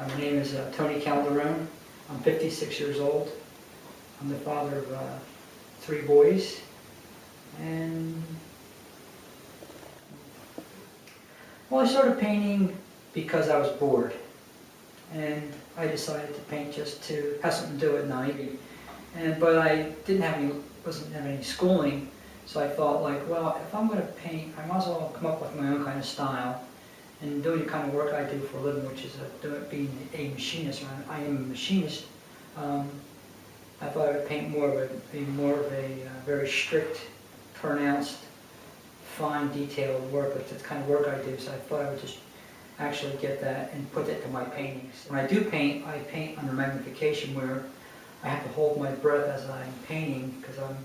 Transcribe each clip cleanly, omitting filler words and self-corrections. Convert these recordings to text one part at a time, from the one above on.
My name is Tony Calderone. I'm 56 years old. I'm the father of 3 boys. And well, I started painting because I was bored. And I decided to paint just to have something to do at night. But I wasn't having any schooling, so I thought, like, well, if I'm going to paint, I might as well come up with my own kind of style. And doing the kind of work I do for a living, which is being a machinist, or I am a machinist, I thought I would paint more of a very strict, pronounced, fine, detailed work. That's the kind of work I do. So I thought I would just actually get that and put it to my paintings. When I do paint, I paint under magnification, where I have to hold my breath as I'm painting, because I'm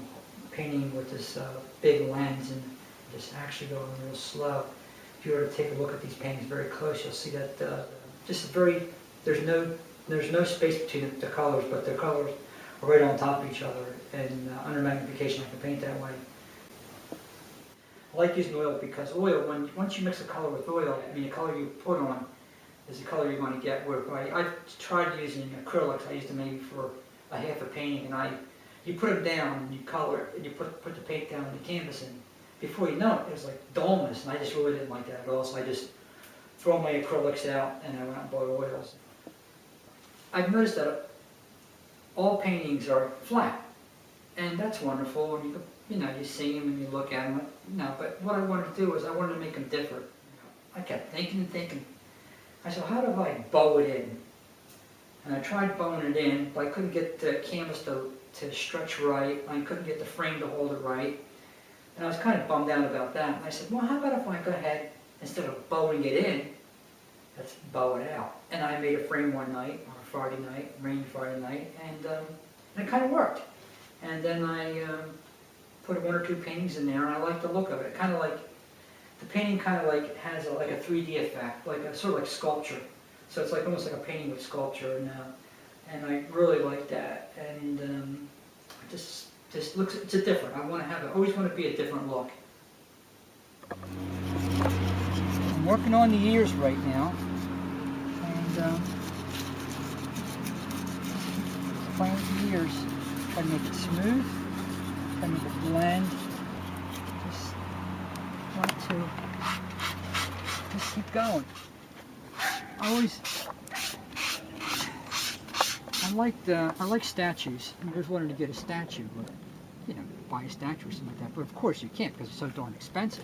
painting with this big lens and just actually going real slow. If you were to take a look at these paintings very close, you'll see that there's no space between the colors, but the colors are right on top of each other. And under magnification, I can paint that way. I like using oil because oil, once you mix a color with oil, the color you put on is the color you're going to get. I've tried using acrylics. I used them maybe for a half a painting, and you put them down and you color and you put the paint down on the canvas, and before you know it, it was like dullness, and I just really didn't like that at all. So I just throw my acrylics out and I went out and bought oils. I've noticed that all paintings are flat, and that's wonderful. And you see them and you look at them. But what I wanted to do is I wanted to make them different. I kept thinking and thinking. I said, how do I bow it in? And I tried bowing it in, but I couldn't get the canvas to stretch right. I couldn't get the frame to hold it right. And I was kind of bummed out about that. And I said, well, how about if I go ahead, instead of bowing it in, let's bow it out. And I made a frame one night, on a Friday night, rainy Friday night, and it kind of worked. And then I put 1 or 2 paintings in there, and I liked the look of it. Kind of like, the painting kind of like has like a 3D effect, like a sort of like sculpture. So it's like almost like a painting with sculpture, and I really like that. And just looks, it's a different. I want to have it. Always want to be a different look. I'm working on the ears right now, and playing with the ears. Try to make it smooth. Try to make it blend. Just want to just keep going. I like statues. I always wanted to get a statue, but buy a statue or something like that. But of course you can't, because it's so darn expensive.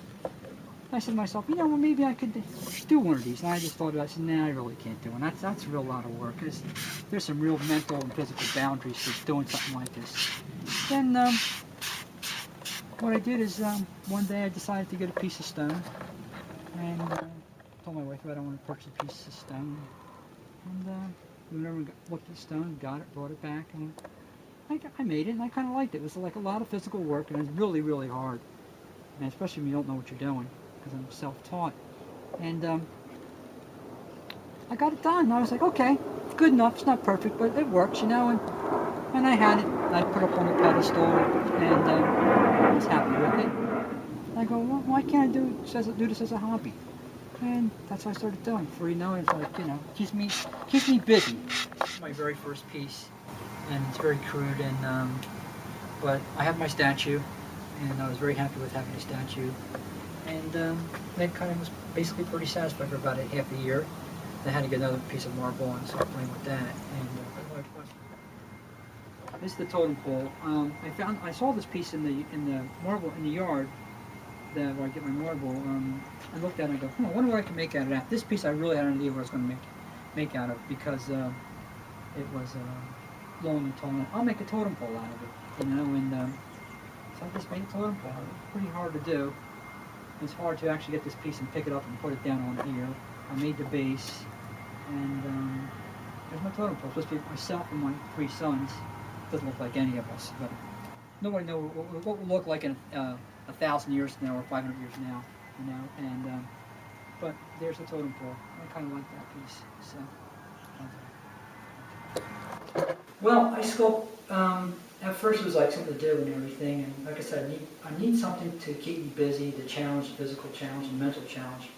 I said to myself, well, maybe I could do one of these. And I just thought about it. I said, nah, I really can't do it. That's a real lot of work. There's some real mental and physical boundaries to doing something like this. Then what I did is one day I decided to get a piece of stone, and told my wife that I wanted to purchase a piece of stone. And we never looked at the stone, got it, brought it back, and I made it, and I kind of liked it. It was like a lot of physical work, and it was really, really hard. And especially when you don't know what you're doing, because I'm self-taught. And I got it done. I was like, okay, it's good enough. It's not perfect, but it works, And I had it. I put it up on the pedestal, and I was happy with it. And I go, well, why can't I do this as a hobby? And that's what I started doing. Before you know it, it's like, keeps me busy. It's my very first piece, and it's very crude, but I have my statue, and I was very happy with having a statue. And that kind of was basically pretty satisfied for about half a year. I had to get another piece of marble and start playing with that. And this is the totem pole. I saw this piece in the marble in the yard, where I get my marble. I looked at it and I go, I wonder what I can make out of that. This piece I really had no idea what I was going to make out of, because it was long and tall. I'll make a totem pole out of it, and so I just made a totem pole. It's pretty hard to do. It's hard to actually get this piece and pick it up and put it down on here. I made the base, and there's my totem pole. It's supposed to be myself and my 3 sons. Doesn't look like any of us, but nobody knows what we'll look like in 1,000 years from now or 500 years from now, And but there's the totem pole. I kind of like that piece. So, well, I sculpt. At first, it was like something to do and everything, and like I said, I need something to keep me busy, to challenge, the physical challenge and mental challenge.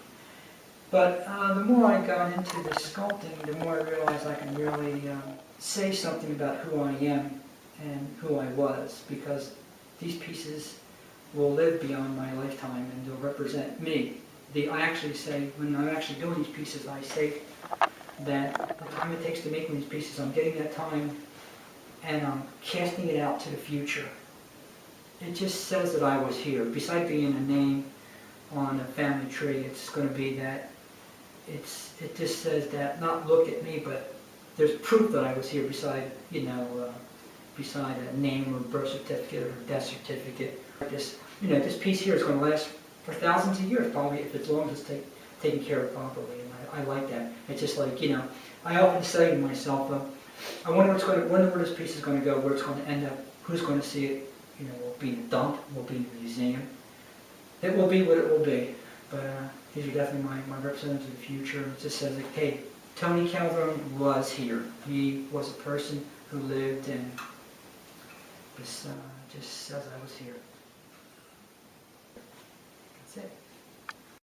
But the more I got into the sculpting, the more I realized I can really say something about who I am and who I was, because these pieces will live beyond my lifetime and they'll represent me. I actually say, when I'm actually doing these pieces, I say that the time it takes to make these pieces, I'm getting that time and I'm casting it out to the future. It just says that I was here. Besides being a name on a family tree, it's going to be that it just says that, not look at me, but there's proof that I was here beside, beside a name or birth certificate or death certificate. This, this piece here is going to last for thousands of years, probably, if as long as it's taken care of properly. And I like that. It's just like, I often say to myself, I wonder where this piece is going to go, where it's going to end up, who's going to see it. Will it be in a dump? Will it be in a museum? It will be what it will be. But these are definitely my representatives of the future. It just says, like, hey, Tony Calderon was here. He was a person who lived, and this just says I was here. That's it.